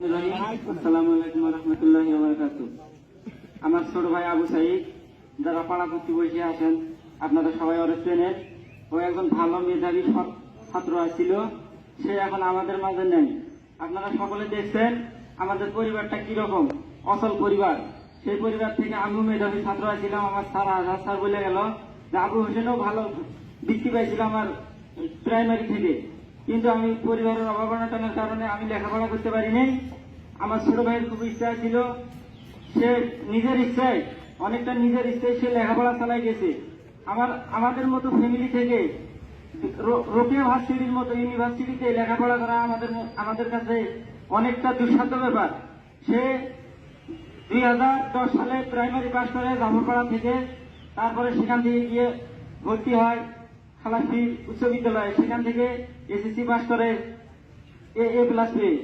আসসালামু আলাইকুম ওয়া রাহমাতুল্লাহি ওয়া বারাকাতুহু। আমার ছোট ভাই আবু সাইদ, যারা পাড়া প্রতিবেশী আছেন, আপনারা সবাই ওরে চেনেন। ও একজন ভালো মেধাবী ছাত্র ছিল, সে এখন আমাদের মাঝে নেই। আপনারা সকলে দেখছেন আমাদের পরিবারটা কিরকম অচল পরিবার। সেই পরিবার থেকে আমিও মেধাবী ছাত্র ছিলাম। আমার স্যার আজহার স্যার বলে গেল যে আবু হোসেনও ভালো বৃত্তি পাইছিল আমার প্রাইমারি থেকে, কিন্তু আমি পরিবারের অভাবনাটনের কারণে আমি লেখাপড়া করতে পারিনি। আমার ছোট ভাইয়ের খুব ইচ্ছা ছিল, সে নিজের ইচ্ছায় নিজের ইচ্ছায় সে লেখাপড়া চালাই গেছে। আমাদের মতো ফ্যামিলি থেকে রোকেয়া ভার্সিটির মতো ইউনিভার্সিটিতে লেখাপড়া করা আমাদের কাছে অনেকটা দুঃসাধ্য ব্যাপার। সে 2010 সালে প্রাইমারি পাস করে জাফরপাড়া থেকে, তারপরে সেখান থেকে গিয়ে ভর্তি হয় খালাসি উচ্চ বিদ্যালয়ে। সেখান থেকে এসএসসি পাস করে এ প্লাস পেয়ে